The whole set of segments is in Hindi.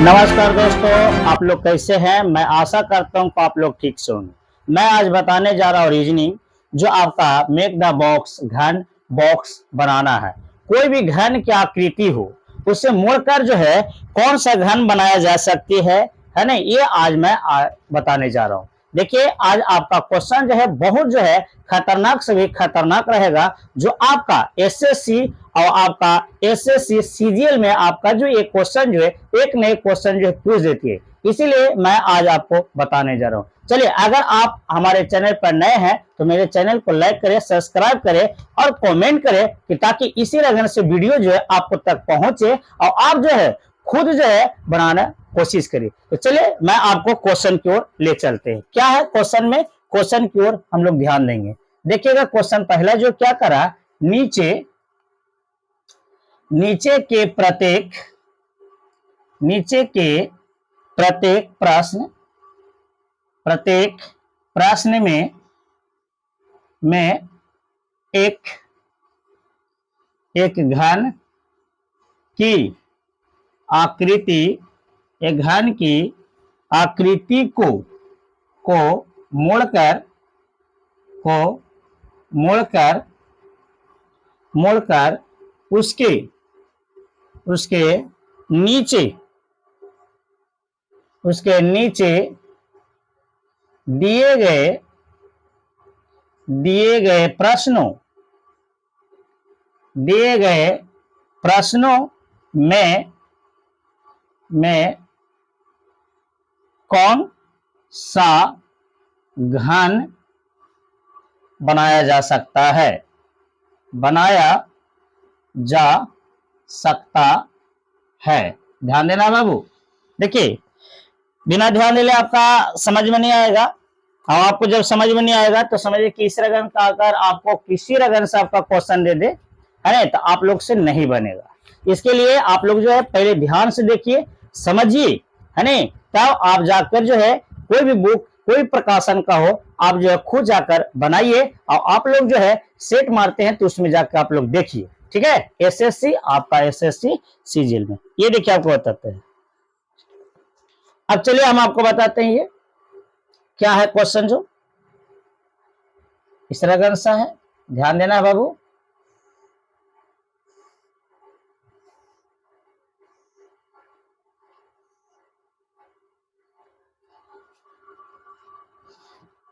नमस्कार दोस्तों, आप लोग कैसे हैं। मैं आशा करता हूं कि आप लोग ठीक से होंगे। मैं आज बताने जा रहा हूं रीजनिंग, जो आपका मेक द बॉक्स घन बॉक्स बनाना है। कोई भी घन की आकृति हो उसे मोड़कर जो है कौन सा घन बनाया जा सकती है ना, ये आज मैं बताने जा रहा हूं। देखिए, आज आपका क्वेश्चन जो है बहुत जो है खतरनाक से भी खतरनाक रहेगा, जो आपका एसएससी और आपका एसएससी सीजीएल में आपका जो एक क्वेश्चन जो है एक नए क्वेश्चन जो है पूछ देती है। इसीलिए मैं आज आपको बताने जा रहा हूं। चलिए, अगर आप हमारे चैनल पर नए हैं तो मेरे चैनल को लाइक करें, सब्सक्राइब करें और कमेंट करें कि ताकि इसी लगन से वीडियो जो है आपको तक पहुंचे और आप जो है खुद जो है बनाना कोशिश करिए। तो चलिए, मैं आपको क्वेश्चन की ओर ले चलते हैं। क्या है क्वेश्चन में, क्वेश्चन की ओर हम लोग ध्यान देंगे। देखिएगा, क्वेश्चन पहला जो क्या करा, नीचे नीचे के प्रत्येक प्रश्न में एक घन की आकृति को मोड़कर उसके नीचे दिए गए प्रश्नों में कौन सा घन बनाया जा सकता है। ध्यान देना बाबू। देखिए, बिना ध्यान दिले आपका समझ में नहीं आएगा, और आपको जब समझ में नहीं आएगा तो समझिए कि इस रगन का अगर आपको किसी रगन से आपका क्वेश्चन दे दे है ना, तो आप लोग से नहीं बनेगा। इसके लिए आप लोग जो है पहले ध्यान से देखिए, समझिए, है ना, तब आप जाकर जो है कोई भी बुक कोई प्रकाशन का हो आप जो है खुद जाकर बनाइए, और आप लोग जो है सेट मारते हैं तो उसमें जाकर आप लोग देखिए। ठीक है, एसएससी आपका एसएससी सीजीएल में ये देखिए आपको बताते हैं। अब चलिए हम आपको बताते हैं ये क्या है क्वेश्चन, जो इस तरह सा है। ध्यान देना है बाबू।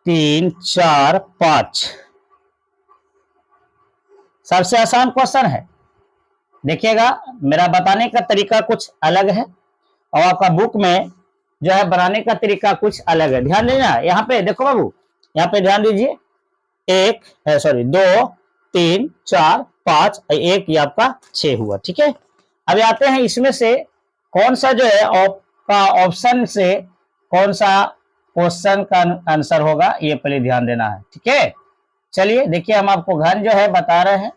तीन चार पांच सबसे आसान क्वेश्चन है। देखिएगा, मेरा बताने का तरीका कुछ अलग है और आपका बुक में जो है बनाने का तरीका कुछ अलग है। ध्यान देना, यहाँ पे देखो बाबू, यहाँ पे ध्यान दीजिए। दो तीन चार पांच, एक ये आपका 6 हुआ। ठीक है, अब आते हैं इसमें से कौन सा जो है आपका ऑप्शन से कौन सा क्वेश्चन का आंसर होगा, ये पहले ध्यान देना है। ठीक है, चलिए देखिए, हम आपको घन जो है बता रहे हैं।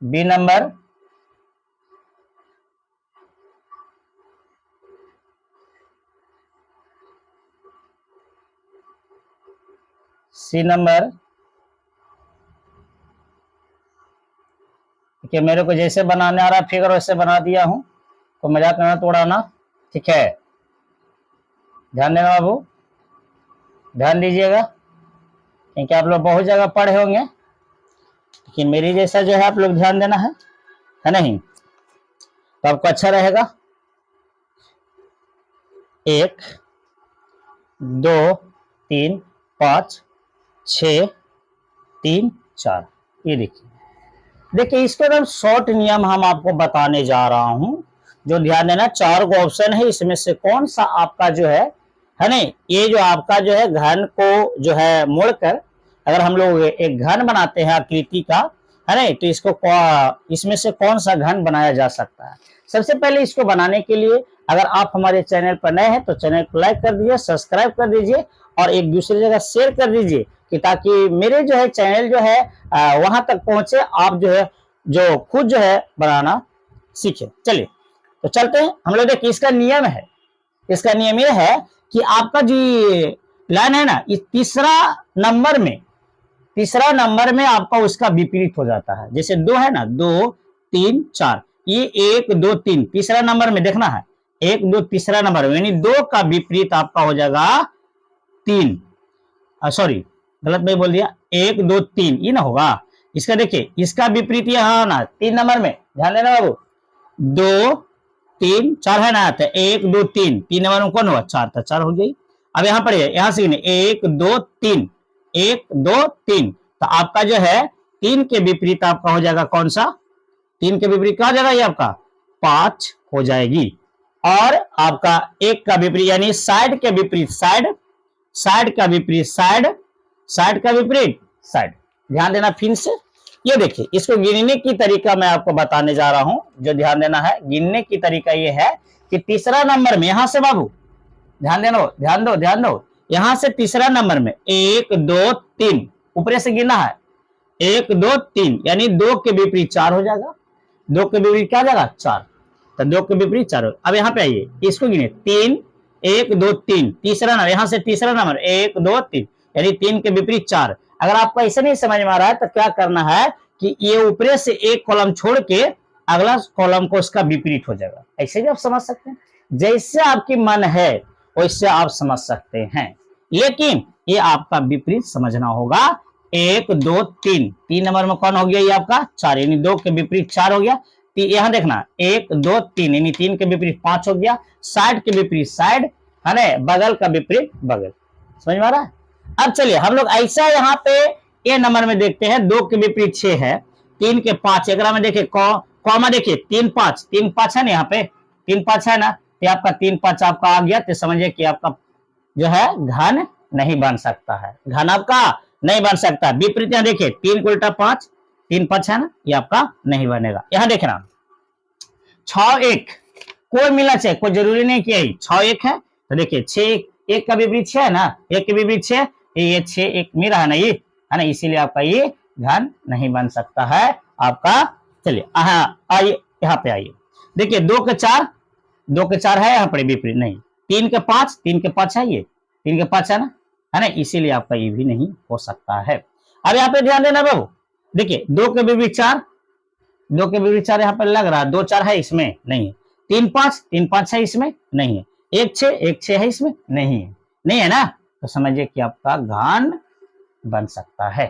B number, C number. देखिए, मेरे को जैसे बनाने आ रहा फिगर वैसे बना दिया हूं, तो मजाक करना तोड़ाना। ठीक है, ध्यान देना बाबू, ध्यान दीजिएगा, क्योंकि आप लोग बहुत जगह पढ़े होंगे, लेकिन मेरी जैसा जो है आप लोग ध्यान देना है नहीं, तो आपको अच्छा रहेगा। 1 2 3 5 6 3 4, ये देखिए इसके एकदम शॉर्ट नियम हम आपको बताने जा रहा हूं, जो ध्यान देना। 4 को ऑप्शन है, इसमें से कौन सा आपका जो है ना, ये जो आपका जो है घन को जो है मोड़कर अगर हम लोग एक घन बनाते हैं आकृति का, है ना, तो इसमें से कौन सा घन बनाया जा सकता है। सबसे पहले इसको बनाने के लिए अगर आप हमारे चैनल पर नए हैं तो चैनल को लाइक कर दीजिए, सब्सक्राइब कर दीजिए और एक दूसरी जगह शेयर कर दीजिए, कि ताकि मेरे जो है चैनल जो है वहां तक पहुंचे, आप जो है जो खुद जो है बनाना सीखे। चलिए तो चलते हैं हम लोग। देखिए, इसका नियम है, इसका नियम यह है कि आपका जो लाइन है ना, इस तीसरा नंबर में आपका उसका विपरीत हो जाता है। जैसे 2 है ना, 2 3 4, ये 1 2 3 तीसरा नंबर में देखना है, 1 2 तीसरा नंबर में, यानी 2 का विपरीत आपका हो जाएगा 3, सॉरी गलत में बोल दिया, 1 2 3 ये ना होगा। इसका देखिए, इसका विपरीत यहाँ ना 3 नंबर में, ध्यान देना बाबू, 2 3 4 है ना, तो 1 2 3 3 नंबर में कौन होगा 4, तो 4 हो गई। अब यहाँ पर यहाँ से 1 2 3 1 2 3, तो आपका जो है 3 के विपरीत आपका हो जाएगा कौन सा, 3 के विपरीत क्या हो जाएगा, ये आपका 5 हो जाएगी। और आपका 1 का विपरीत यानी साइड के विपरीत साइड, साइड का विपरीत साइड, साइड का विपरीत साइड। ध्यान देना फिर से, ये देखिए इसको गिनने की तरीका मैं आपको बताने जा रहा हूं, जो ध्यान देना है गिनने की तरीका ये है कि तीसरा नंबर में यहां से बाबू ध्यान देना, ध्यान दो ध्यान दो, यहां से तीसरा नंबर में 1 2 3 ऊपर से गिनना है, 1 2 3 यानी 2 के विपरीत 4 हो जाएगा, 2 के विपरीत क्या हो जाएगा 4, तो 2 के विपरीत 4 हो। अब यहाँ पे आइए इसको गिने, 3 1 2 3 तीसरा नंबर, यहां से तीसरा नंबर 1 2 3 यानी 3 के विपरीत 4। अगर आपको ऐसे नहीं समझ में आ रहा है तो क्या करना है कि ये ऊपर से एक कॉलम छोड़ के अगला कॉलम को उसका विपरीत हो जाएगा, ऐसे भी आप समझ सकते हैं, जैसे आपकी मन है वैसे आप समझ सकते हैं, लेकिन ये आपका विपरीत समझना होगा। 1 2 3 3 नंबर में कौन हो गया, ये आपका 4 यानी 2 के विपरीत 4 हो गया। यहां देखना 1 2 3 यानी 3 के विपरीत 5 हो गया, साइड के विपरीत साइड है ना, बगल का विपरीत बगल, समझ में आ रहा है। अब चलिए हम लोग ऐसा यहाँ पे ए नंबर में देखते हैं, 2 के विपरीत 6 है, 3 के 5, एक में देखिए कॉमा देखिए 3 5 है ना, यहाँ पे 3 5 है ना, तो आपका 3 5 आपका आ गया, तो समझिए कि आपका जो है घन नहीं बन सकता है, घन आपका नहीं बन सकता। विपरीत यहाँ देखिए 3 को उल्टा 5 3 5 है ना, ये आपका नहीं बनेगा। यहाँ देखना 6 1 कोई मिलना चाहिए, कोई जरूरी नहीं कि 6 1 है, तो देखिए 6 1 का विपरीत 6 है ना, 1 के विपरीत 6, ये 6 1 मिला है ना, ये है ना, इसीलिए आपका ये घन नहीं बन सकता है आपका। चलिए आइए यहाँ पे आइए, देखिए 2 के 4 2 के 4 है यहाँ पर विपरीत नहीं, 3 के 5 है, ये 3 के 5 है ना, इसीलिए आपका ये भी नहीं हो सकता है। अब यहाँ पे ध्यान देना बाबू, देखिए 2 के विपरीत 4 2 के विपरीत 4 यहाँ पर लग रहा है, 2 4 है इसमें नहीं है, 3 5 है इसमें नहीं है, 1 6 है इसमें नहीं है ना, तो समझिए कि आपका घन बन सकता है।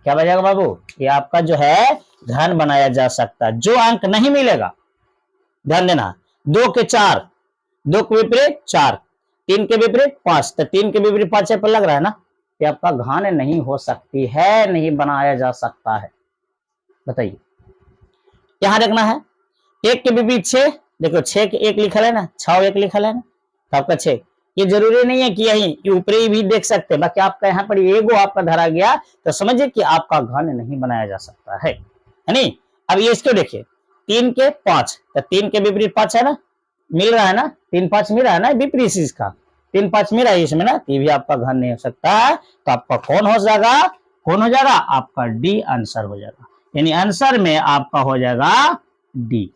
क्या बचेगा बाबू, ये आपका जो है घन बनाया जा सकता है। जो अंक नहीं मिलेगा, ध्यान देना 2 के 4 2 के विपरीत 4 3 के विपरीत 5, तो 3 के विपरीत 5 पर लग रहा है ना, कि आपका घन नहीं हो सकती है, नहीं बनाया जा सकता है। बताइए यहां देखना है 1 के विपरीत 6, देखो 6 के 1 लिखल है ना, 6 1 लिखल है ना, तो आपका 6, ये जरूरी नहीं है कि यही ऊपर ही भी देख सकते हैं, बाकी आपका यहाँ पर एगो आपका धरा गया, तो समझिए कि आपका घन नहीं बनाया जा सकता है नहीं। अब ये इसको देखिए 3 के 5, तो 3 के विपरीत 5 है ना, मिल रहा है ना, 3 5 मिल रहा है ना, विपरीत इसका 3 5 मिल रहा है इसमें ना, ये भी आपका घन नहीं हो सकता है, तो आपका कौन हो जाएगा, आपका डी आंसर हो जाएगा, यानी आंसर में आपका हो जाएगा डी।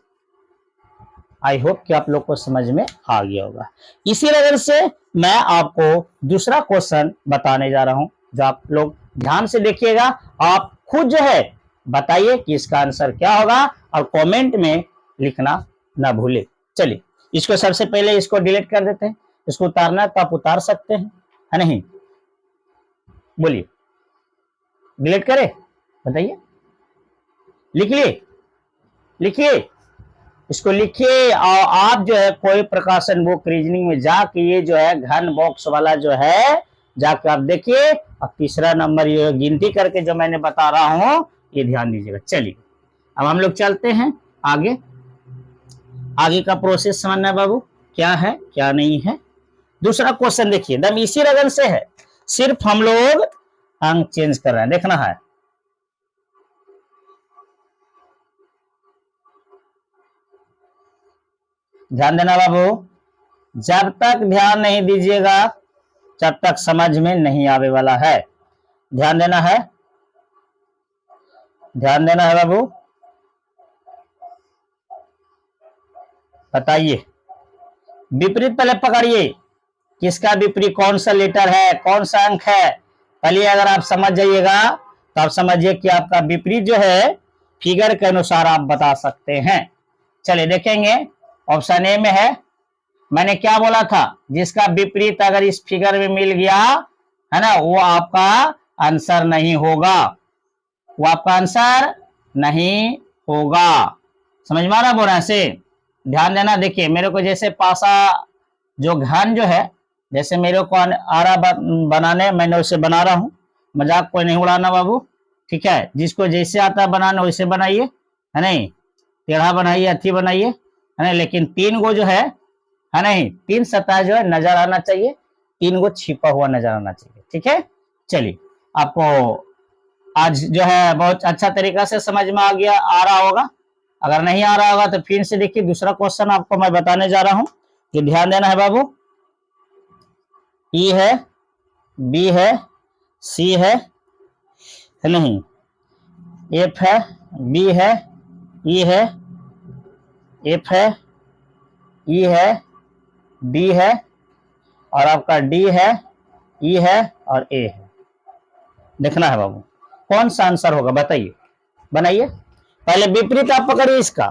आई होप कि आप लोग को समझ में आ गया होगा। इसी वजह से मैं आपको दूसरा क्वेश्चन बताने जा रहा हूं, जो आप लोग ध्यान से देखिएगा, आप खुद जो है बताइए कि इसका आंसर क्या होगा, और कमेंट में लिखना ना भूले। चलिए इसको सबसे पहले इसको डिलीट कर देते हैं, इसको उतारना तो आप उतार सकते हैं, है नहीं, बोलिए डिलीट करें, बताइए, लिखिए इसको लिखिए, और आप जो है कोई प्रकाशन बुक रीजनिंग में जाके ये जो है घन बॉक्स वाला जो है जाके आप देखिए, और तीसरा नंबर ये गिनती करके जो मैंने बता रहा हूं ये ध्यान दीजिएगा। चलिए अब हम लोग चलते हैं आगे का प्रोसेस समझना है बाबू, क्या है क्या नहीं है। दूसरा क्वेश्चन देखिए एकदम इसी लगन से है, सिर्फ हम लोग अंक चेंज कर रहे हैं, देखना है। ध्यान देना बाबू, जब तक ध्यान नहीं दीजिएगा तब तक समझ में नहीं आने वाला है। ध्यान देना है बाबू, बताइए विपरीत पहले पकड़िए, किसका विपरीत, कौन सा लेटर है, कौन सा अंक है, पहले अगर आप समझ जाइएगा तो आप समझिए कि आपका विपरीत जो है फिगर के अनुसार आप बता सकते हैं। चलिए देखेंगे, ऑप्शन ए में है, मैंने क्या बोला था, जिसका विपरीत अगर इस फिगर में मिल गया है ना, वो आपका आंसर नहीं होगा, वो आपका आंसर नहीं होगा। समझ में आ रहा बोल रहे से? ध्यान देना। देखिए मेरे को जैसे पासा जो घन जो है, जैसे मेरे को आ रहा बनाने, मैंने उसे बना रहा हूं, मजाक कोई नहीं उड़ाना बाबू, ठीक है। जिसको जैसे आता है बनाना वैसे बनाइए, है नहीं, टेढ़ा बनाइए, अच्छी बनाइए, है नहीं, लेकिन तीन गो जो है नहीं, तीन सतह जो है नजर आना चाहिए, तीन गो छिपा हुआ नजर आना चाहिए, ठीक है। चलिए आपको आज जो है बहुत अच्छा तरीका से समझ में आ रहा होगा। अगर नहीं आ रहा होगा तो फिर से देखिए, दूसरा क्वेश्चन आपको मैं बताने जा रहा हूं, जो ध्यान देना है बाबू। ई है, बी है, सी है नहीं, एफ है, बी है, ई है, एफ है, ई है, बी है, और आपका डी है, ई है और ए है। देखना है बाबू कौन सा आंसर होगा, बताइए, बनाइए। पहले विपरीत आप पकड़िए इसका,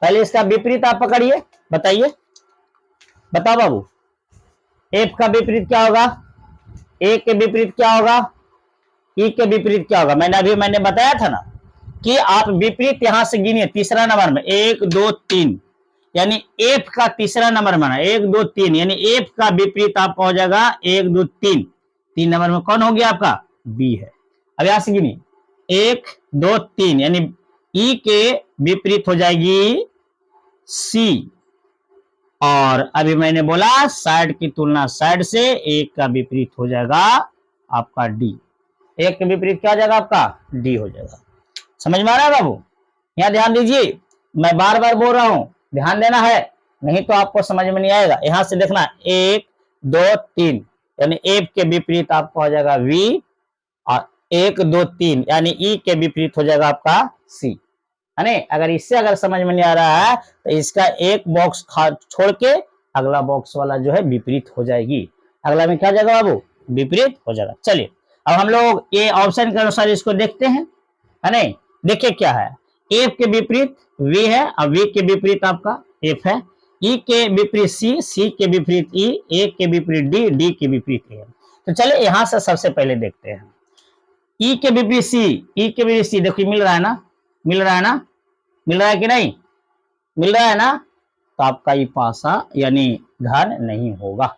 पहले इसका विपरीत आप पकड़िए, बताइए, बताओ बाबू। एफ का विपरीत क्या होगा, ए के विपरीत क्या होगा, ई के विपरीत क्या होगा। मैंने बताया था ना कि आप विपरीत यहां से गिनिए, तीसरा नंबर में 1 2 3, यानी एफ का तीसरा नंबर में 1 2 3, यानी एफ का विपरीत आपका हो जाएगा 1 2 3। 3 नंबर में कौन हो गया आपका, बी है। अब यहां से गिनिए 1 2 3, यानी ई के विपरीत हो जाएगी सी, और अभी मैंने बोला साइड की तुलना साइड से, एक का विपरीत हो जाएगा आपका डी। एक के विपरीत क्या हो जाएगा आपका, डी हो जाएगा। समझ में आ रहा है बाबू? यहां ध्यान दीजिए, मैं बार बार बोल रहा हूं, ध्यान देना है, नहीं तो आपको समझ में नहीं आएगा। यहां से देखना 1 2 3, यानी एफ के विपरीत आपको हो जाएगा वी, और 1 2 3 यानी ई के विपरीत हो जाएगा आपका सी, है नहीं। अगर इससे अगर समझ में नहीं आ रहा है तो इसका एक बॉक्स छोड़ के अगला बॉक्स वाला जो है विपरीत हो जाएगी, अगला में क्या जाएगा बाबू, विपरीत हो जाएगा। चलिए अब हम लोग ये ऑप्शन के अनुसार इसको देखते हैं, है नहीं। देखिए क्या है, एफ के विपरीत वी है, और वी के विपरीत आपका एफ है, ई के विपरीत सी, सी के विपरीत ई, ए के विपरीत डी, डी के विपरीत ए। तो चलिए यहां से सबसे पहले देखते हैं, ई के विपरीत सी, ई के विपरीत सी, देखिए मिल रहा है ना, मिल रहा है ना, मिल रहा है कि नहीं, मिल रहा है ना, तो आपका ये पासा यानी घन नहीं होगा।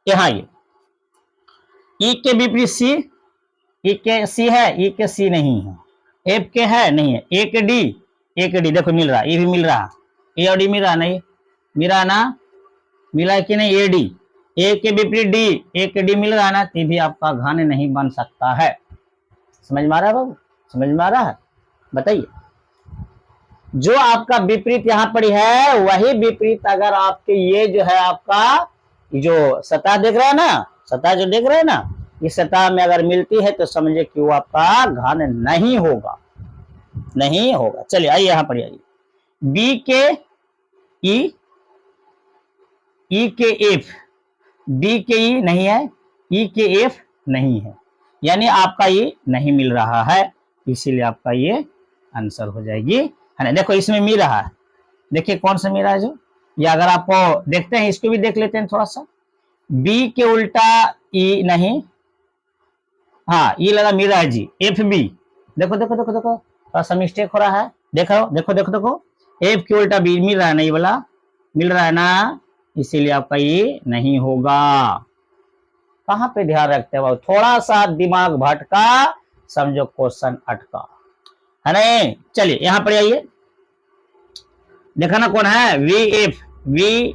यहां ये ई के विपरीत सी, ई के सी है, ई के सी नहीं है, एफ के है नहीं है, ए के डी, ए के डी देखो मिल रहा है, ये भी मिल रहा है, ए और डी मिल रहा नहीं, मिल रहा ना, मिला है कि नहीं, ए डी, ए के विपरीत डी, ए के डी मिल रहा है ना, तो भी आपका घन नहीं बन सकता है। समझ में आ रहा है बाबू, समझ में आ रहा है, बताइए। जो आपका विपरीत यहां पर है, वही विपरीत अगर आपके ये जो है आपका जो सतह देख रहे हैं ना, सतह जो देख रहे हैं ना, इस सतह में अगर मिलती है तो समझिए कि वो आपका घन नहीं होगा, नहीं होगा। चलिए आइए यहां पर आइए, बी के ई, ई के एफ, बी के ई नहीं है, ई के एफ नहीं है, यानी आपका ये नहीं मिल रहा है, इसीलिए आपका ये आंसर हो जाएगी, है ना। देखो इसमें मिल रहा है, देखिए कौन सा मिल रहा है जो, या अगर आपको देखते हैं इसको भी देख लेते हैं थोड़ा सा, बी के उल्टा ई नहीं, हाँ ई लगा मिल रहा है जी, एफ बी, देखो देखो देखो देखो थोड़ा सा मिस्टेक हो रहा है, देखो देखो देखो देखो, एफ के उल्टा बी मिल रहा है, नहीं वाला मिल रहा है ना, इसीलिए आपका ये नहीं होगा। कहां पे ध्यान रखते हो, थोड़ा सा दिमाग भटका, समझो क्वेश्चन अटका, है नहीं। चलिए यहां पर आइए, देखा ना कौन है, वी एफ, वी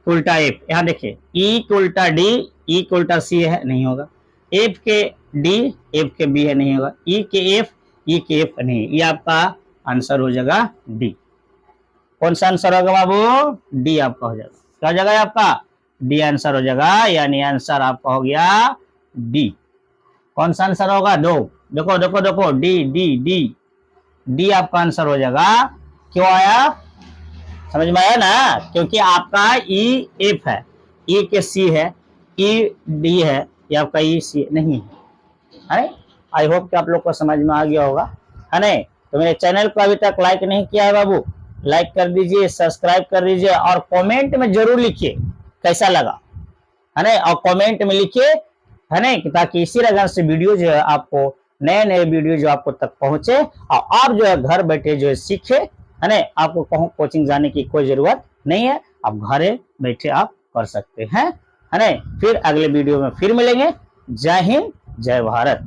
उल्टा एफ, यहां देखिए ई के उल्टा डी, ई के उल्टा सी है, नहीं होगा, एफ के डी, एफ के बी है, नहीं होगा, ई के एफ, ई के एफ नहीं, ये आपका आंसर हो जाएगा डी। कौन सा आंसर होगा बाबू, डी आपका हो जाएगा, क्या हो जाएगा आपका, डी आंसर हो जाएगा, यानी आंसर आपका हो गया डी। कौन सा आंसर होगा, दो, देखो देखो देखो, डी डी डी, डी आपका आंसर हो जाएगा। क्यों आया, समझ में आया ना, क्योंकि आपका ई एफ है, ई के सी है, ई डी है, ये आपका ई सी नहीं है। आई होप कि आप लोग को समझ में आ गया होगा, है नहीं। तो मेरे चैनल को अभी तक लाइक नहीं किया है बाबू, लाइक कर दीजिए, सब्सक्राइब कर दीजिए और कमेंट में जरूर लिखिए कैसा लगा, है ना। और कमेंट में लिखिए, है ना, ताकि इसी तरह से वीडियो जो है आपको, नए नए वीडियो जो आपको तक पहुंचे और आप जो है घर बैठे जो है सीखे, है ना। आपको कहूँ कोचिंग जाने की कोई जरूरत नहीं है, आप घरे बैठे आप कर सकते हैं, है ना। फिर अगले वीडियो में फिर मिलेंगे। जय हिंद, जय भारत।